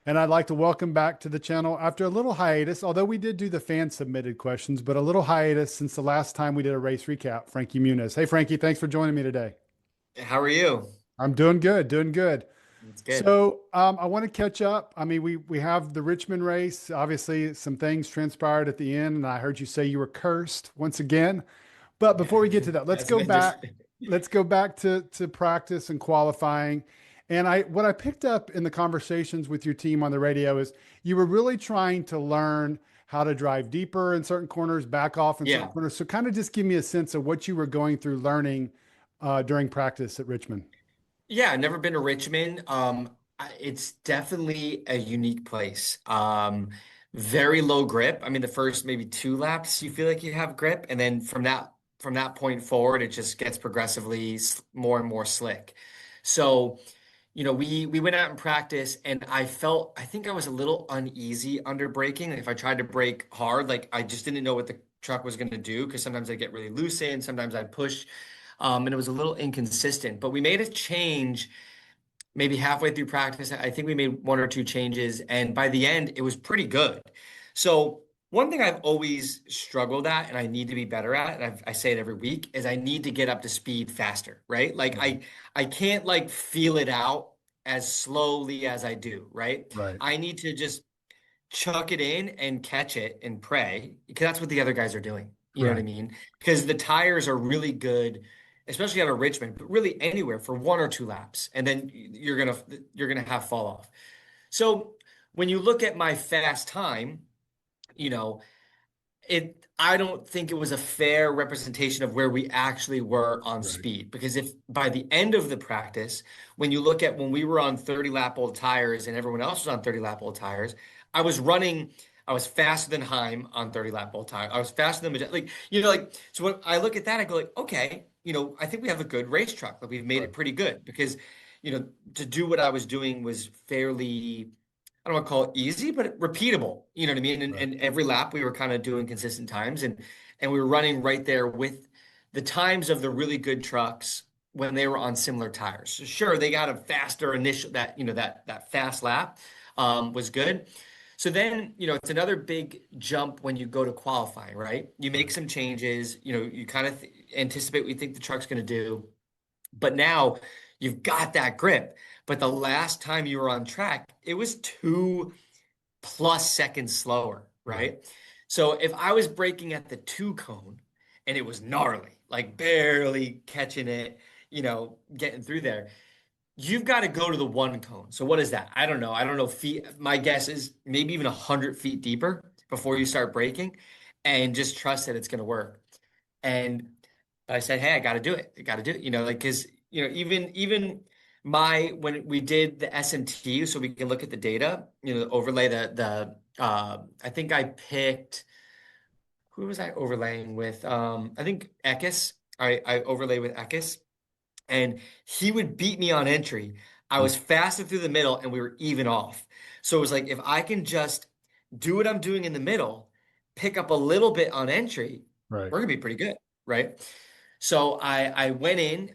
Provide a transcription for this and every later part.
and I'd like to welcome back to the channel after a little hiatus, although we did do the fan submitted questions, but a little hiatus since the last time we did a race recap, Frankie Muniz. Hey, Frankie, thanks for joining me today. How are you? I'm doing good, doing good. It's good. So I want to catch up. I mean, we have the Richmond race. Obviously, some things transpired at the end, and I heard you say you were cursed once again. But before we get to that, let's That's go been just back. Let's go back to practice and qualifying. And what I picked up in the conversations with your team on the radio is you were really trying to learn how to drive deeper in certain corners, back off in certain yeah. corners. So kind of just give me a sense of what you were going through learning during practice at Richmond. Yeah, never been to Richmond. It's definitely a unique place. Very low grip. I mean, the first maybe two laps you feel like you have grip, and then from that point forward, it just gets progressively more and more slick. So, we went out in practice, and I think I was a little uneasy under braking. Like if I tried to brake hard, like I just didn't know what the truck was going to do because sometimes I get really loose in, sometimes I push, and it was a little inconsistent. But we made a change maybe halfway through practice. I think we made one or two changes, and by the end, it was pretty good. So one thing I've always struggled at, and I need to be better at, and I say it every week, is I need to get up to speed faster, right? Like Right. I can't like feel it out as slowly as I do, right? Right. I need to just chuck it in and catch it and pray because that's what the other guys are doing. You know what I Right. mean? Because the tires are really good, especially out of Richmond, but really anywhere for one or two laps, and then you're gonna have fall off. So when you look at my fast time, you know, I don't think it was a fair representation of where we actually were on Right. speed. Because if by the end of the practice, when you look at when we were on 30 lap old tires and everyone else was on 30 lap old tires, I was running, I was faster than Heim on 30 lap old tire. I was faster than so when I look at that, I go like, okay, I think we have a good race truck. Like we've made Right. it pretty good because, to do what I was doing was fairly, I don't want to call it easy, but repeatable. You know what I mean? And, Right. and every lap we were kind of doing consistent times, and we were running right there with the times of the really good trucks when they were on similar tires. So sure, they got a faster initial that fast lap was good. So then, it's another big jump when you go to qualifying, right? You make Right. some changes, you kind of anticipate what you think the truck's going to do. But now you've got that grip. But the last time you were on track, it was 2+ seconds slower, Right. right? So if I was braking at the two cone and it was gnarly, like barely catching it, getting through there, you've got to go to the one cone. So what is that? I don't know. I don't know feet. My guess is maybe even 100 feet deeper before you start braking and just trust that it's going to work. And but I said, hey, I got to do it. I got to do it. Like because even my when we did the SMT, so we can look at the data. Overlay the. I think I picked who was I overlaying with? I think Ekis. I overlay with Ekis, and he would beat me on entry. I was faster through the middle, and we were even off. So it was like if I can just do what I'm doing in the middle, pick up a little bit on entry, Right. we're gonna be pretty good, right? So I went in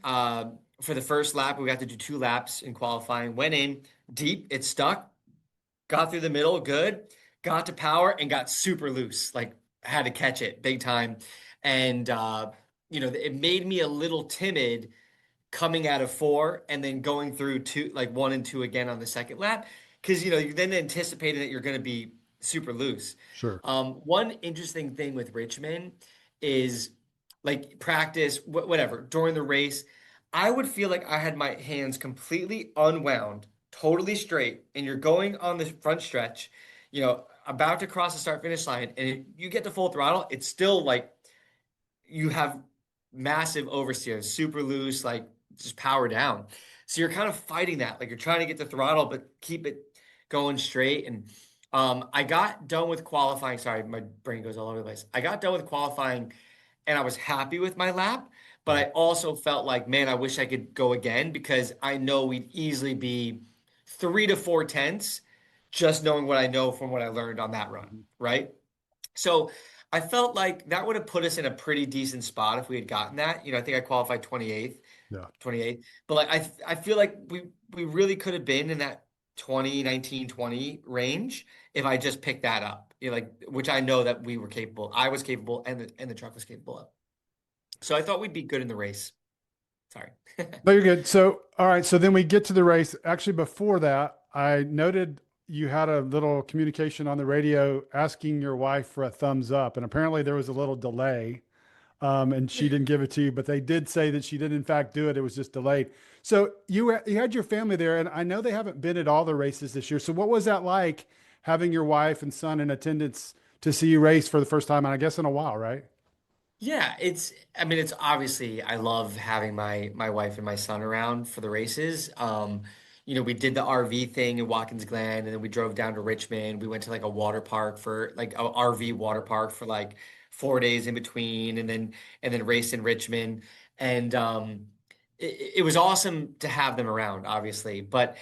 for the first lap. We got to do two laps in qualifying. Went in deep, it stuck. Got through the middle, good. Got to power and got super loose. Like had to catch it big time, and it made me a little timid coming out of four and then going through two, like one and two again on the second lap, because you're then anticipating that you're going to be super loose. Sure. One interesting thing with Richmond is like practice, whatever, during the race, I would feel like I had my hands completely unwound, totally straight, and you're going on the front stretch, about to cross the start finish line, and you get to full throttle, it's still like you have massive oversteer, super loose, like just power down. So you're kind of fighting that. Like you're trying to get the throttle, but keep it going straight. And I got done with qualifying. Sorry, my brain goes all over the place. I got done with qualifying and I was happy with my lap, but I Right. also felt like, man, I wish I could go again because I know we'd easily be 3 to 4 tenths just knowing what I know from what I learned on that run, Mhm. right? So I felt like that would have put us in a pretty decent spot if we had gotten that. I think I qualified 28th, Yeah. 28th. But like I feel like we really could have been in that 2019, 20 range if I just picked that up. You know, like which I know that we were capable. I was capable and the truck was capable of. So I thought we'd be good in the race. Sorry. No, you're good. So, all right. So then we get to the race. Actually, before that, I noted you had a little communication on the radio asking your wife for a thumbs up, and apparently there was a little delay, and she didn't give it to you. But they did say that she did in fact do it. It was just delayed. So you had your family there, and I know they haven't been at all the races this year. So what was that like having your wife and son in attendance to see you race for the first time, and I guess in a while, right? Yeah, I mean it's obviously I love having my wife and my son around for the races. You know, we did the RV thing in Watkins Glen and then we drove down to Richmond. We went to like a water park for like a RV water park for like 4 days in between and then raced in Richmond. And it was awesome to have them around, obviously. But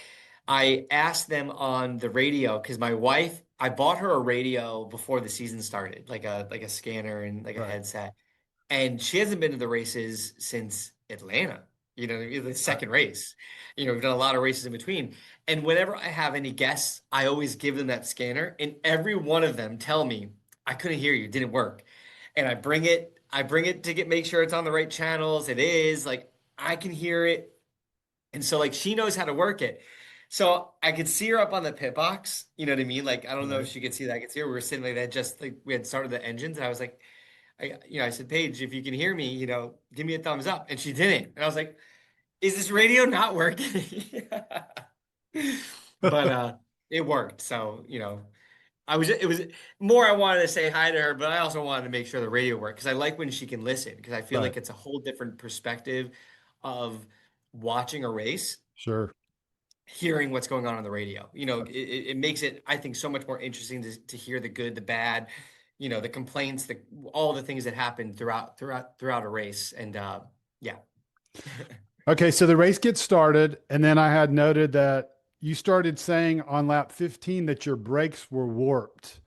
I asked them on the radio because my wife, I bought her a radio before the season started, like a scanner and like a Right. headset. And she hasn't been to the races since Atlanta, you know, the Right. second race. You know, we've done a lot of races in between. And whenever I have any guests, I always give them that scanner, and every one of them tell me, I couldn't hear you, it didn't work. And I bring it to make sure it's on the right channels. It is like I can hear it. And so like she knows how to work it. So I could see her up on the pit box. You know what I mean? Like I don't know if Right. she could see that. I could see her. We were sitting like that, just like we had started the engines, and I was like, I said, Paige, if you can hear me, you know, give me a thumbs up. And she didn't. And I was like, is this radio not working? But it worked. So, you know, it was more I wanted to say hi to her, but I also wanted to make sure the radio worked because I like when she can listen because I feel Right. like it's a whole different perspective of watching a race, Sure. hearing what's going on the radio. You know, it makes it, I think, so much more interesting to hear the good, the bad, you know, the complaints, all the things that happen throughout a race. And yeah. Okay, so the race gets started, and then I had noted that you started saying on lap 15 that your brakes were warped.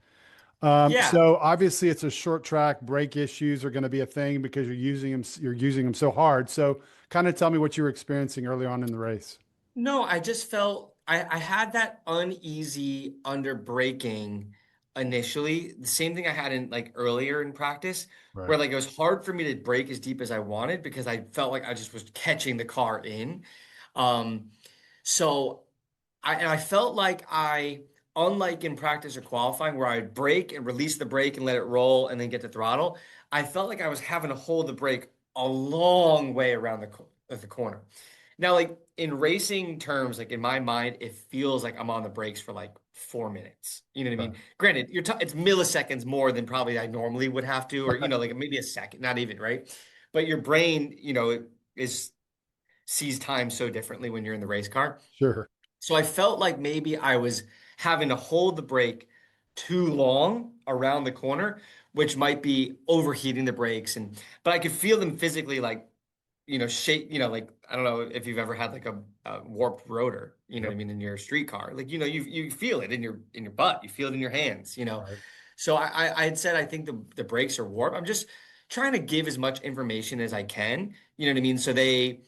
Yeah. So obviously it's a short track. Brake issues are going to be a thing because you're using them so hard. So kind of tell me what you were experiencing early on in the race. No, I just felt I had that uneasy under braking initially. The same thing I had in like earlier in practice, where Right. like it was hard for me to brake as deep as I wanted because I felt like I just was catching the car in. Um, so I felt like unlike in practice or qualifying where I'd brake and release the brake and let it roll and then get the throttle, I felt like I was having to hold the brake a long way around the corner. Now, like in racing terms, like in my mind, it feels like I'm on the brakes for like 4 minutes. You know what I Right. mean? Granted, it's milliseconds more than probably I normally would have to, or you Right. know, like maybe a second, not even, right? But your brain, you know, is sees time so differently when you're in the race car. Sure. So I felt like maybe I was having to hold the brake too long around the corner, which might be overheating the brakes. But I could feel them physically like, you know, shake, you know, like I don't know if you've ever had like a warped rotor, you know what Yep. I mean, in your street car. Like, you know, you feel it in your butt, you feel it in your hands, you know. Right. So I had said I think the brakes are warped. I'm just trying to give as much information as I can, you know what I mean? So they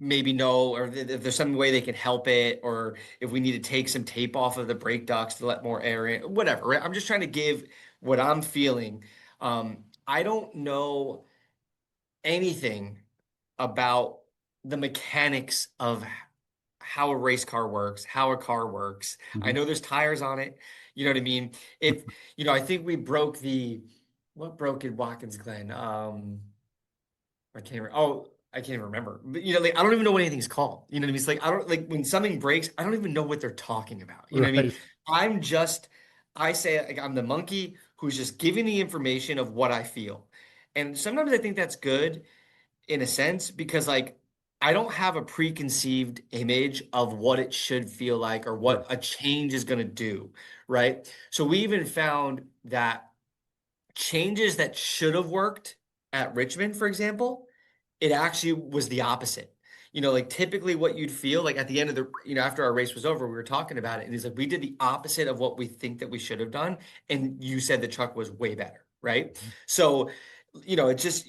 maybe know, or if there's some way they can help it, or if we need to take some tape off of the brake ducts to let more air in, whatever, right? I'm just trying to give what I'm feeling. I don't know anything about the mechanics of how a race car works, how a car works. I Mhm. know there's tires on it. You know what I mean? If, you know, I think we broke what broke in Watkins Glen? I can't even remember. But you know, like I don't even know what anything's called. You know what I mean? It's like I don't like when something breaks, I don't even know what they're talking about. You know what I mean? Right. I'm just I say like I'm the monkey who's just giving the information of what I feel. And sometimes I think that's good in a sense because like I don't have a preconceived image of what it should feel like or Sure. what a change is going to do, right? So we even found that changes that should have worked at Richmond, for example, it actually was the opposite. You know, like typically what you'd feel like at the end of you know, after our race was over, we were talking about it, and it's like we did the opposite of what we think that we should have done, and you said the truck was way better, right? So it's just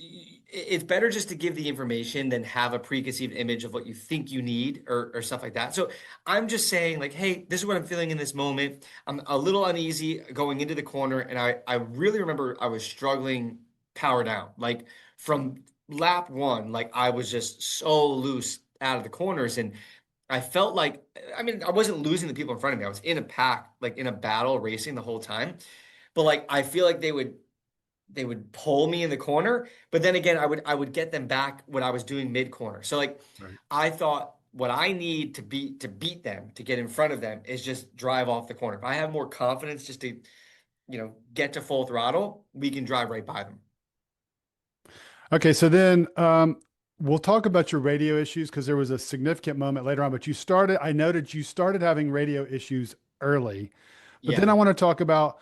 it's better just to give the information than have a preconceived image of what you think you need or stuff like that. So I'm just saying like, hey, this is what I'm feeling in this moment. I'm a little uneasy going into the corner, and I really remember I was struggling power down. Like from lap one, like I was just so loose out of the corners, and I felt like, I mean, I wasn't losing the people in front of me. I was in a pack, like in a battle racing the whole time. But like I feel like they would pull me in the corner, but then again, I would get them back when I was doing mid corner. So like Right. I thought what I need to beat them, to get in front of them, is just drive off the corner. If I have more confidence just to, get to full throttle, we can drive right by them. Okay, so then we'll talk about your radio issues because there was a significant moment later on, but I noted you started having radio issues early. But then Yeah. I want to talk about,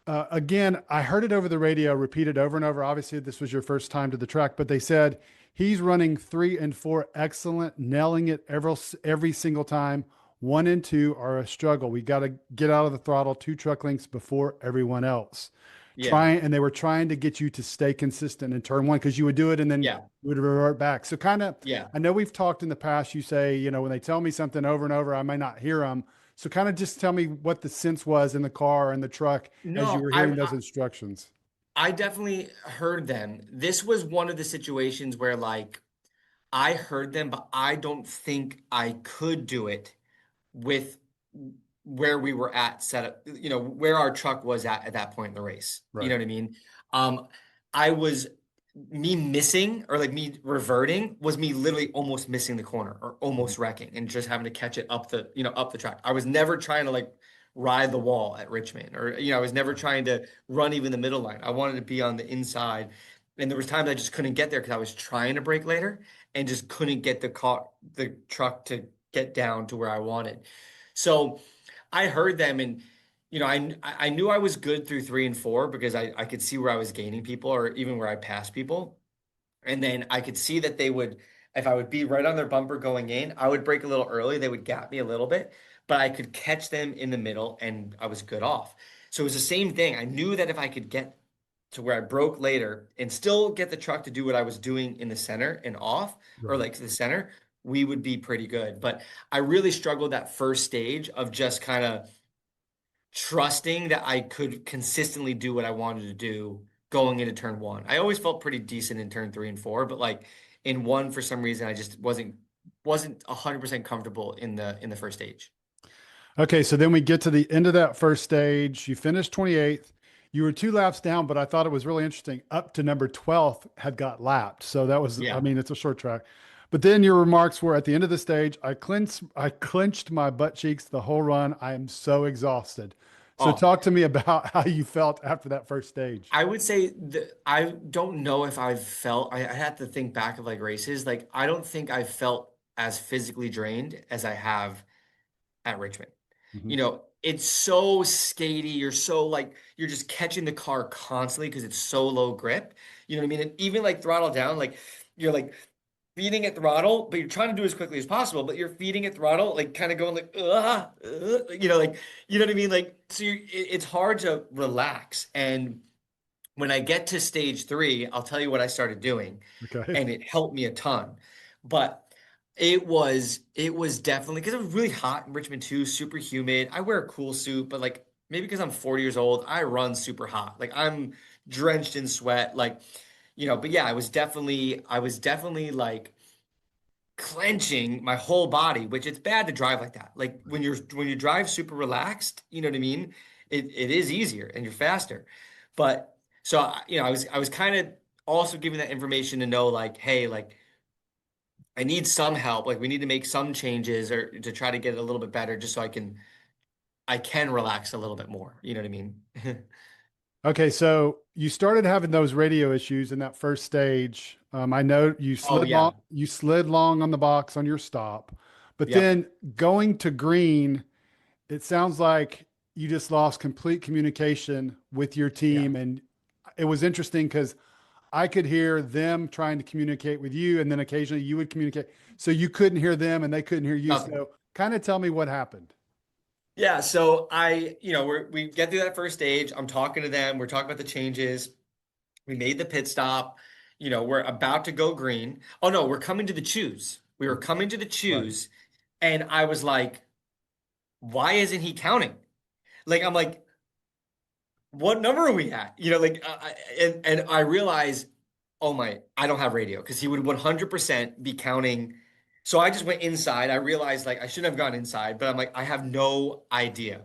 again, I heard it over the radio, repeated over and over. Obviously, this was your first time to the track, but they said he's running 3 and 4 excellent, nailing it every single time. 1 and 2 are a struggle. We got to get out of the throttle 2 truck lengths before everyone else. Yeah. And they were trying to get you to stay consistent in turn one because you would do it and then Yeah. you would revert back. So kind of, Yeah. I know we've talked in the past. You say, when they tell me something over and over, I may not hear them. So kind of just tell me what the sense was in the car and the truck as you No, were I hearing those instructions. I definitely heard them. This was one of the situations where like I heard them, but I don't think I could do it with where we were at set up, where our truck was at that point in the race. You know Right. what I mean? Um, I was me missing, or like me reverting, was me literally almost missing the corner or Mhm. almost wrecking and just having to catch it up the track. I was never trying to like ride the wall at Richmond, or I was never trying to run even the middle line. I wanted to be on the inside. And there was times I just couldn't get there because I was trying to brake later and just couldn't get the truck to get down to where I wanted. So I heard them, and I knew I was good through 3 and 4 because I could see where I was gaining people or even where I passed people. And then I could see that if I would be right on their bumper going in, I would brake a little early. They would gap me a little bit, but I could catch them in the middle and I was good off. So it was the same thing. I knew that if I could get to where I broke later and still get the truck to do what I was doing in the center and off, or Right. like to the center, we would be pretty good. But I really struggled that first stage of just kind of trusting that I could consistently do what I wanted to do going into turn one. I always felt pretty decent in turn 3 and 4, but like in one, for some reason, I just wasn't 100% comfortable in the first stage. Okay, so then we get to the end of that first stage. You finished 28th. You were 2 laps down, but I thought it was really interesting. Up to number 12th had got lapped. So that was, I Yeah. mean, it's a short track. But then your remarks were at the end of the stage, I clenched my butt cheeks the whole run. I am so exhausted. So Oh, talk to me about how you felt after that first stage. I would say that I don't know if I've felt, I had to think back of like races. Like, I don't think I felt as physically drained as I have at Richmond. Mhm. It's so skatey. You're just catching the car constantly because it's so low grip. You know what I mean? And even like throttle down, like you're like feeding it throttle, but you're trying to do as quickly as possible, but you're feeding it throttle, like kind of going like, like, you know what I mean? Like, so it's hard to relax. And when I get to stage three, I'll tell you what I started doing, Okay. and it helped me a ton. But it was definitely because it was really hot in Richmond too, super humid. I wear a cool suit, but like maybe because I'm 40 years old, I run super hot. Like I'm drenched in sweat, but yeah, I was definitely like clenching my whole body, which it's bad to drive like that. Like when you drive super relaxed, you know what I mean? It is easier and you're faster. But so I was kind of also giving that information to know like, hey, like I need some help. Like we need to make some changes or to try to get it a little bit better just so I can relax a little bit more. You know what I mean? Okay, so you started having those radio issues in that first stage. I know Oh yeah. you slid long on the box on your stop, but Yep. then going to green, it sounds like you just lost complete communication with your Yeah. team. And it was interesting because I could hear them trying to communicate with you, and then occasionally you would communicate. So you couldn't hear them and they couldn't hear you. Nothing. So kind of tell me what happened. Yeah, so we get through that first stage. I'm talking to them. We're talking about the changes. We made the pit stop. We're about to go green. Oh no, we're coming to the choose. We were coming to the Right. choose, and I was like, why isn't he counting? Like I'm like, what number are we at? And I realized, oh my, I don't have radio because he would 100% be counting. So I just went inside. I realized like I shouldn't have gone inside, but I'm like, I have no idea.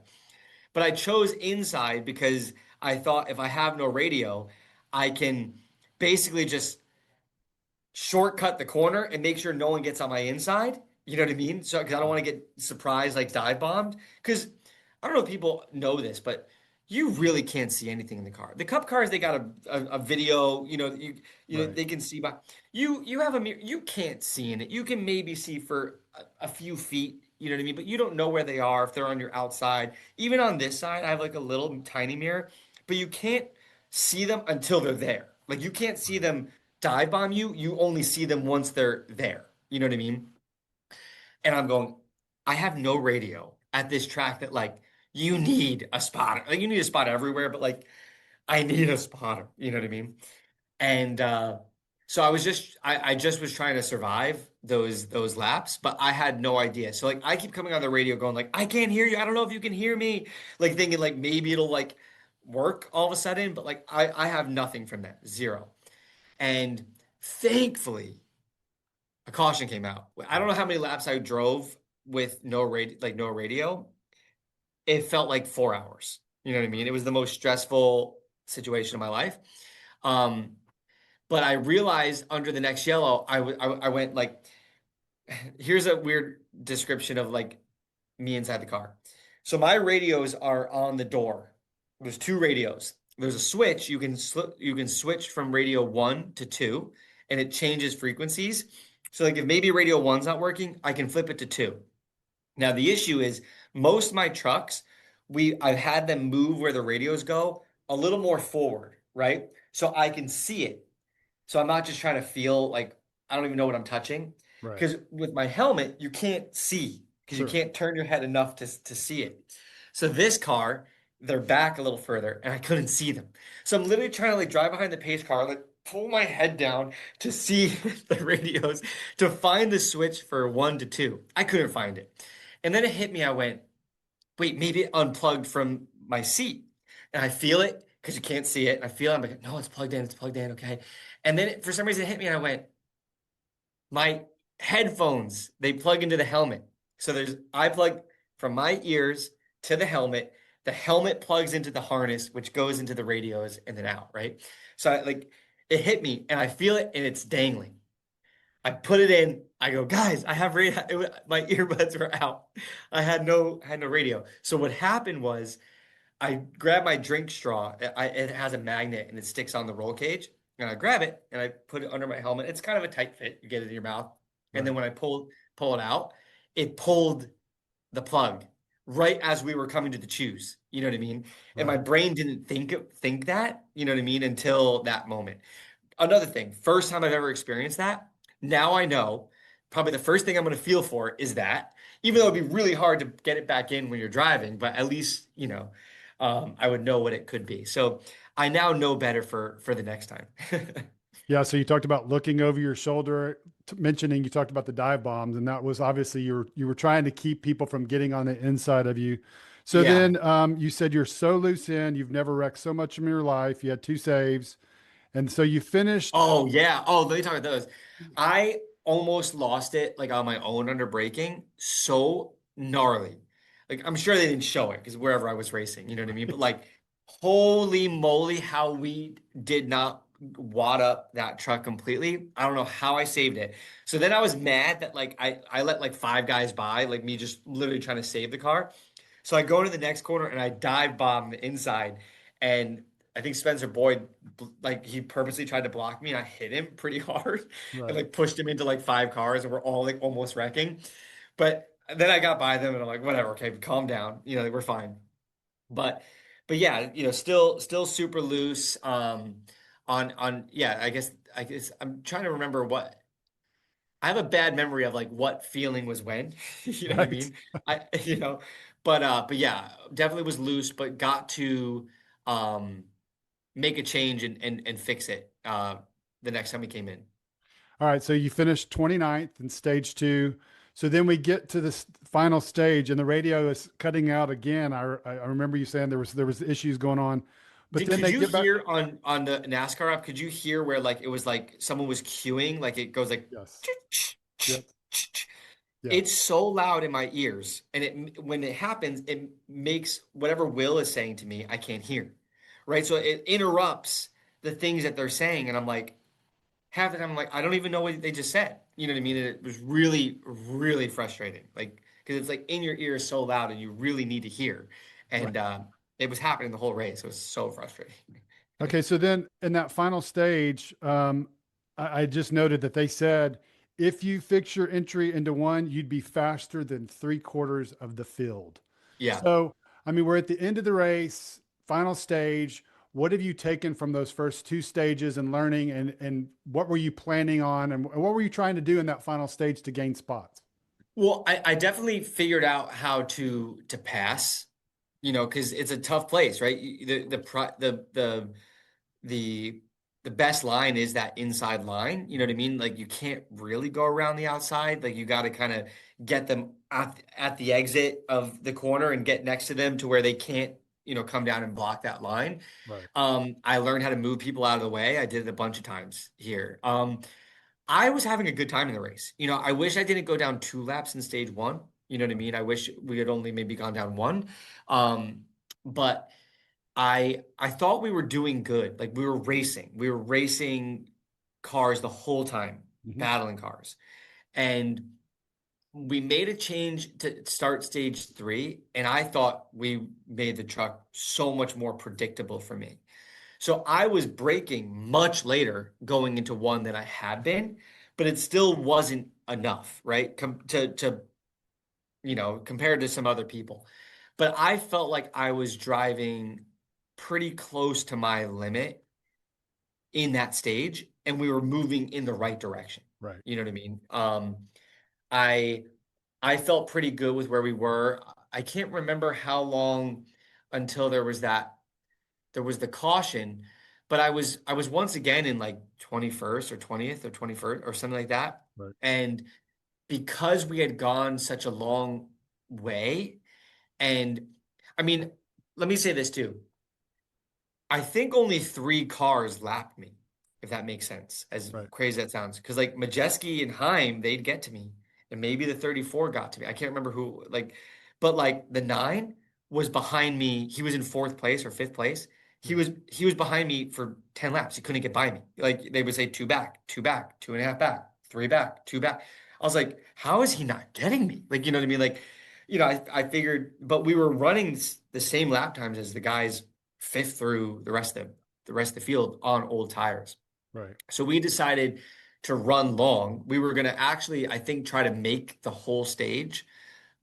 But I chose inside because I thought if I have no radio, I can basically just shortcut the corner and make sure no one gets on my inside. You know what I mean? So, because I don't want to get surprised, like dive bombed. Because I don't know if people know this, but you really can't see anything in the car. The cup cars, they got a video. Right. They can see by you have a mirror. You can't see in it. You can maybe see for a few feet. You know what I mean? But you don't know where they are if they're on your outside. Even on this side, I have like a little tiny mirror, but you can't see them until they're there. Like you can't see them dive bomb you. You only see them once they're there. You know what I mean? And I'm going, I have no radio at this track that like you need a spotter. Like you need a spot everywhere, but like I need a spotter. You know what I mean? And so I just was trying to survive those laps, but I had no idea. So like I keep coming on the radio going like, I can't hear you. I don't know if you can hear me. Like thinking like maybe it'll like work all of a sudden, but like I have nothing from that. Zero. And thankfully, a caution came out. I don't know how many laps I drove with no radio. It felt like 4 hours. You know what I mean? It was the most stressful situation of my life. Um, but I realized under the next yellow, I went like, here's a weird description of like me inside the car. So my radios are on the door. There's two radios. There's a switch. You can switch from radio 1 to 2, and it changes frequencies. So like if maybe radio one's not working, I can flip it to 2. Now the issue is most of my trucks, I've had them move where the radios go a little more forward, right? So I can see it. So I'm not just trying to feel like I don't even know what I'm touching. Right. Because with my helmet, you can't see because you Sure. can't turn your head enough to see it. So this car, they're back a little further and I couldn't see them. So I'm literally trying to like drive behind the pace car, like pull my head down to see the radios, to find the switch for 1 to 2. I couldn't find it. And then it hit me. I went, wait, maybe it unplugged from my seat. And I feel it because you can't see it. I feel it. I'm like, no, it's plugged in. It's plugged in. Okay. And then for some reason it hit me and I went, my headphones, they plug into the helmet. So I plug from my ears to the helmet. The helmet plugs into the harness, which goes into the radios and then out, right? So it hit me and I feel it and it's dangling. I put it in. I go, guys, I have radio. My earbuds were out. I had no radio. So what happened was I grabbed my drink straw. It has a magnet and it sticks on the roll cage. And I grab it and I put it under my helmet. It's kind of a tight fit. You get it in your mouth. And then Right. when I pull it out, it pulled the plug right as we were coming to the choose. You know what I mean? And my Right. brain didn't think that, you know what I mean, until that moment. Another thing, first time I've ever experienced that. Now I know probably the first thing I'm going to feel for is that, even though it'd be really hard to get it back in when you're driving, but at least, I would know what it could be. So I now know better for the next time. Yeah. So you talked about looking over your shoulder, mentioning you talked about the dive bombs, and that was obviously you were trying to keep people from getting on the inside of you. So Yeah. then you said you're so loose in, you've never wrecked so much in your life. You had two saves, and so you finished. Oh yeah. Oh, let me talk about those. I almost lost it like on my own under braking. So gnarly. Like I'm sure they didn't show it because wherever I was racing, you know what I mean? But like, holy moly, how we did not wad up that truck completely. I don't know how I saved it. So then I was mad that like I let like 5 guys by, like me just literally trying to save the car. So I go to the next corner and I dive bomb the inside. And I think Spencer Boyd, like he purposely tried to block me and I hit him pretty hard and Right. like pushed him into like 5 cars and we're all like almost wrecking. But then I got by them and I'm like, whatever, okay, calm down. Like, we're fine. But but yeah, still super loose. On yeah, I guess I'm trying to remember what I have a bad memory of like what feeling was when. You know what I Right. mean? I you know, but yeah, definitely was loose, but got to um make a change and fix it the next time we came in. All right, so you finished 29th in stage two. So then we get to this final stage, and the radio is cutting out again. I remember you saying there was issues going on, but then Could they you get back. hear on the NASCAR app? Could you hear where like it was like someone was queuing, like it goes like Yes. Yep. Yeah. it's so loud in my ears, and when it happens, it makes whatever Will is saying to me, I can't hear. Right? So it interrupts the things that they're saying, and I'm like, half the time I'm like, I don't even know what they just said. You know what I mean? And it was really, really frustrating. Like, because it's like in your ear so loud and you really need to hear. Right. And it was happening the whole race. It was so frustrating. Okay, so then in that final stage, I just noted that they said if you fix your entry into one, you'd be faster than three-quarters of the field. Yeah. So, I mean, we're at the end of the race, final stage. What have you taken from those first two stages and learning, and what were you planning on, and what were you trying to do in that final stage to gain spots? Well, I definitely figured out how to pass, because it's a tough place, right? The the best line is that inside line. You know what I mean? Like you can't really go around the outside. Like you got to kind of get them at the exit of the corner and get next to them to where they can't, come down and block that line. Right. I learned how to move people out of the way. I did it a bunch of times here. I was having a good time in the race. I wish I didn't go down 2 laps in stage one. You know what I mean? I wish we had only maybe gone down one. But I thought we were doing good. Like we were racing. We were racing cars the whole time, Mhm. battling cars. And we made a change to start stage three, and I thought we made the truck so much more predictable for me. So I was braking much later going into one than I had been, but it still wasn't enough, right? Compared to some other people. But I felt like I was driving pretty close to my limit in that stage, and we were moving in the right direction. Right. You know what I mean? I I felt pretty good with where we were. I can't remember how long until there was the caution, but I was once again in like 21st or 20th or 21st or something like that. Right. And because we had gone such a long way, and I mean, let me say this too. I think only 3 cars lapped me, if that makes sense, as Right. crazy as that sounds. Because like Majeski and Heim, they'd get to me. And maybe the 34 got to me. I can't remember who, but like the 9 was behind me. He was in fourth place or fifth place. He Yeah. was he was behind me for 10 laps. He couldn't get by me. Like they would say two back, two back, two and a half back, three back, two back. I was like, how is he not getting me? Like, you know what I mean? Like, I figured, but we were running the same lap times as the guys fifth through the rest of the field on old tires. Right. So we decided to run long. We were going to actually, I think, try to make the whole stage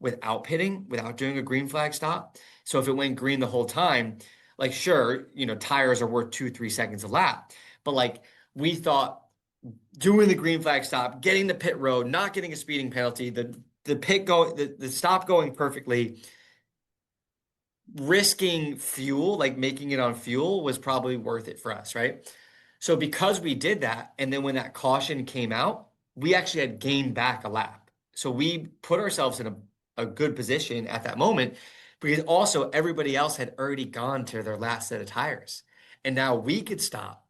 without pitting, without doing a green flag stop. So if it went green the whole time, like sure, tires are worth 2, 3 seconds a lap, but like we thought doing the green flag stop, getting the pit road, not getting a speeding penalty, the stop going perfectly, risking fuel, like making it on fuel, was probably worth it for us, right? So because we did that, and then when that caution came out, we actually had gained back a lap. So we put ourselves in a good position at that moment because also everybody else had already gone to their last set of tires. And now we could stop,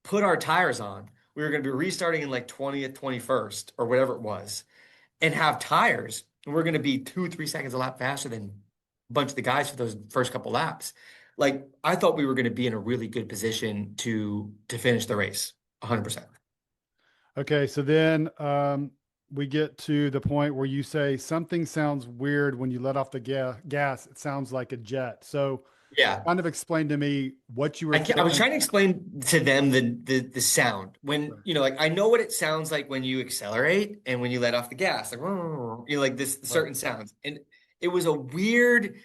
put our tires on. We were going to be restarting in like 20th, 21st, or whatever it was, and have tires. And we're going to be 2, 3 seconds a lap faster than a bunch of the guys for those first couple laps. Like I thought we were going to be in a really good position to finish the race, 100%. Okay, so then we get to the point where you say something sounds weird when you let off the gas. It sounds like a jet. So Yeah. kind of explain to me what you were I was feeling. trying to explain to them the sound when, Right. like I know what it sounds like when you accelerate and when you let off the gas, like, like this Right. certain sounds. And it was a weird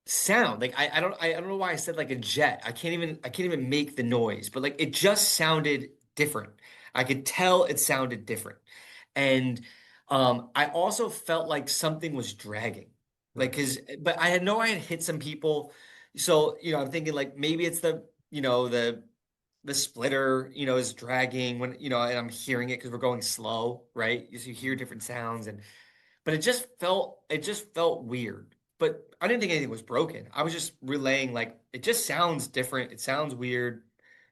sound. Like I don't know why I said like a jet. I can't even make the noise, but like it just sounded different. I could tell it sounded different. And I also felt like something was dragging. Like Right. but I had hit some people. So, I'm thinking like maybe it's the splitter, is dragging when, and I'm hearing it because we're going slow, right? You hear different sounds but it just felt weird. But I didn't think anything was broken. I was just relaying like it just sounds different. It sounds weird.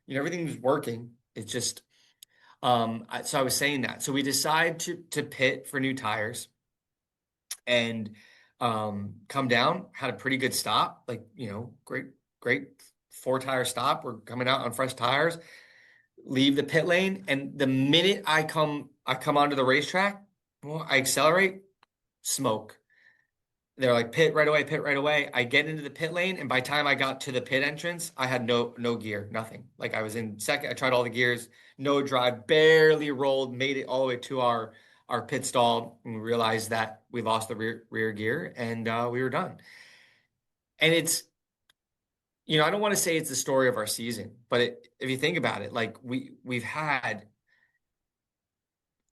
Everything was working. It's just so I was saying that. So we decide to pit for new tires and come down, had a pretty good stop, like, great four-tire stop. We're coming out on fresh tires, leave the pit lane, and the minute I come onto the racetrack, well, I accelerate, smoke. They're like pit right away, pit right away. I get into the pit lane, and by the time I got to the pit entrance, I had no gear, nothing. Like I was in second. I tried all the gears, no drive, barely rolled, made it all the way to our pit stall, and we realized that we lost the rear gear, and we were done. And I don't want to say it's the story of our season, but if you think about it, like we've had,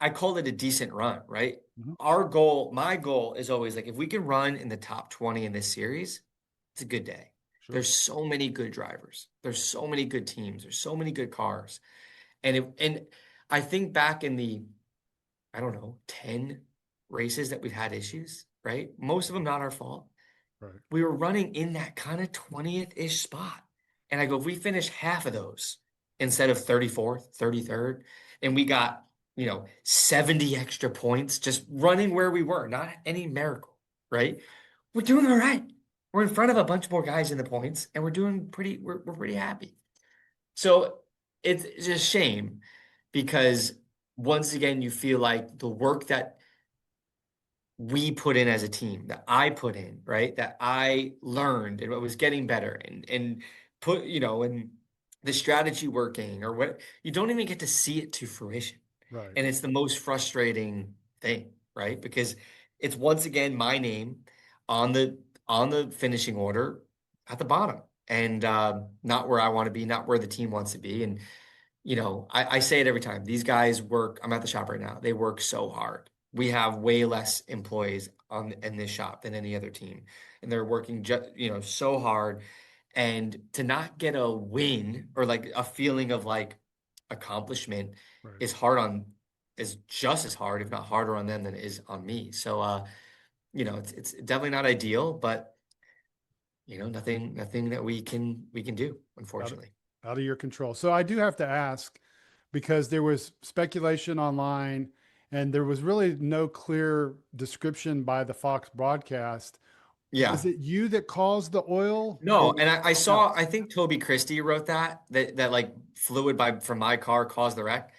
I called it a decent run, right? Mhm. My goal is always like if we can run in the top 20 in this series, it's a good day. Sure. There's so many good drivers. There's so many good teams. There's so many good cars. And I think back in the, I don't know, 10 races that we've had issues, right? Most of them not our fault. Right. We were running in that kind of 20th-ish spot. And I go, if we finish half of those instead of 34th, 33rd, and we got, 70 extra points just running where we were, not any miracle, right? We're doing all right. We're in front of a bunch more guys in the points, and we're pretty happy. So it's a shame because once again, you feel like the work that we put in as a team, that I put in, right? That I learned and was getting better and put, and the strategy working or what you don't even get to see it to fruition. Right. And it's the most frustrating thing, right? Because it's once again my name on the finishing order at the bottom and not where I want to be, not where the team wants to be. And I say it every time. These guys work. I'm at the shop right now. They work so hard. We have way less employees in this shop than any other team, and they're working just so hard. And to not get a win or like a feeling of like accomplishment Right. is just as hard, if not harder, on them than it is on me. So, it's definitely not ideal, but nothing that we can do, Out of, unfortunately. out of your control. So I do have to ask because there was speculation online and there was really no clear description by the Fox broadcast. Was Yeah. it you that caused the oil? No, and I No. saw, I think Toby Christie wrote that like fluid from my car caused the wreck.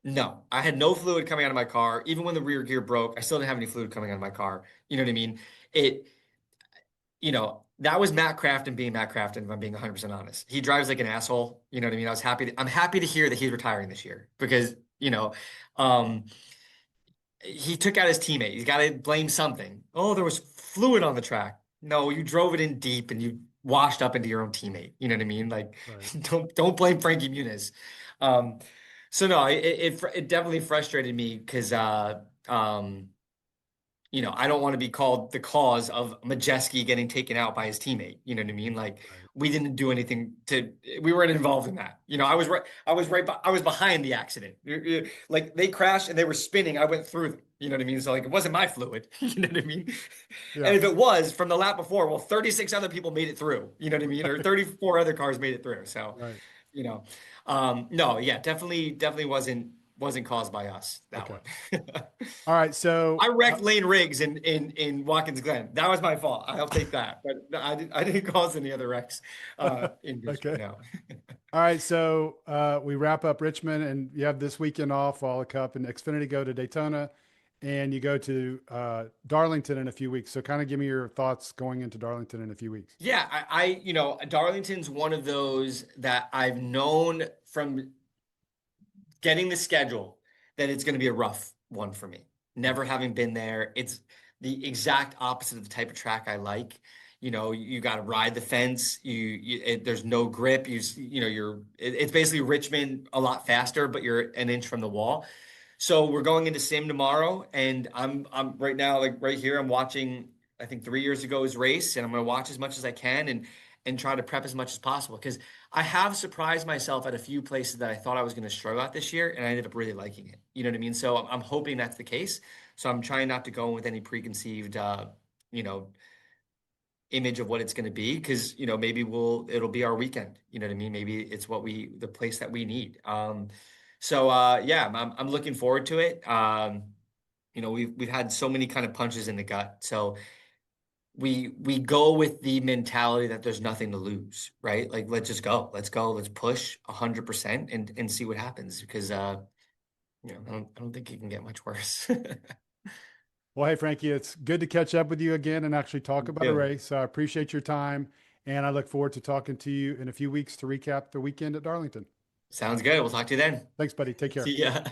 No, I had no fluid coming out of my car. Even when the rear gear broke, I still didn't have any fluid coming out of my car. You know what I mean? It, that was Matt Crafton being Matt Crafton, if I'm being 100% honest. He drives like an asshole. You know what I mean? I'm happy to hear that he's retiring this year because, um, he took out his teammate. He's got to blame something. Oh, there was fluid on the track. No, you drove it in deep and you washed up into your own teammate. You know what I mean? Like, Right. don't blame Frankie Muniz. Um, so no, it definitely frustrated me because I don't want to be called the cause of Majeski getting taken out by his teammate. You know what I mean? Like Right. we didn't do anything we weren't involved in that. I was behind the accident. Like they crashed and they were spinning. I went through them. You know what I mean? So like it wasn't my fluid. You know what I mean? And Yeah. if it was from the lap before, well, 36 other people made it through. You know what I mean? Or 34 other cars made it through. So, Right. you know, no, yeah, definitely wasn't caused by us, that Okay. one. All right. So, I wrecked Lane Riggs in Watkins Glen. That was my fault. I'll take that. But no, I didn't cause any other wrecks in Richmond. okay. No. All right. So, we wrap up Richmond and you have this weekend off while the Cup and Xfinity go to Daytona and you go to Darlington in a few weeks. So, kind of give me your thoughts going into Darlington in a few weeks. Yeah, Darlington's one of those that I've known from getting the schedule that it's going to be a rough one for me. Never having been there, it's the exact opposite of the type of track I like. You got to ride the fence. There's no grip. It's basically Richmond a lot faster, but you're an inch from the wall. So we're going into Sim tomorrow, and I'm right now like right here. I'm watching. I think 3 years ago's race, and I'm going to watch as much as I can. and try to prep as much as possible. Because I have surprised myself at a few places that I thought I was going to struggle at this year, and I ended up really liking it. You know what I mean? So I'm hoping that's the case. So I'm trying not to go in with any preconceived, you know, image of what it's going to be, because maybe it'll be our weekend. You know what I mean? Maybe it's the place that we need. Yeah, I'm looking forward to it. We've had so many kind of punches in the gut, so we go with the mentality that there's nothing to lose, right? Like, let's just go, let's push 100% and see what happens, because I don't think it can get much worse. Well, hey, Frankie, it's good to catch up with you again and actually talk about a Yeah. race. I appreciate your time, and I look forward to talking to you in a few weeks to recap the weekend at Darlington. Sounds good. We'll talk to you then. Thanks, buddy. Take care. See ya.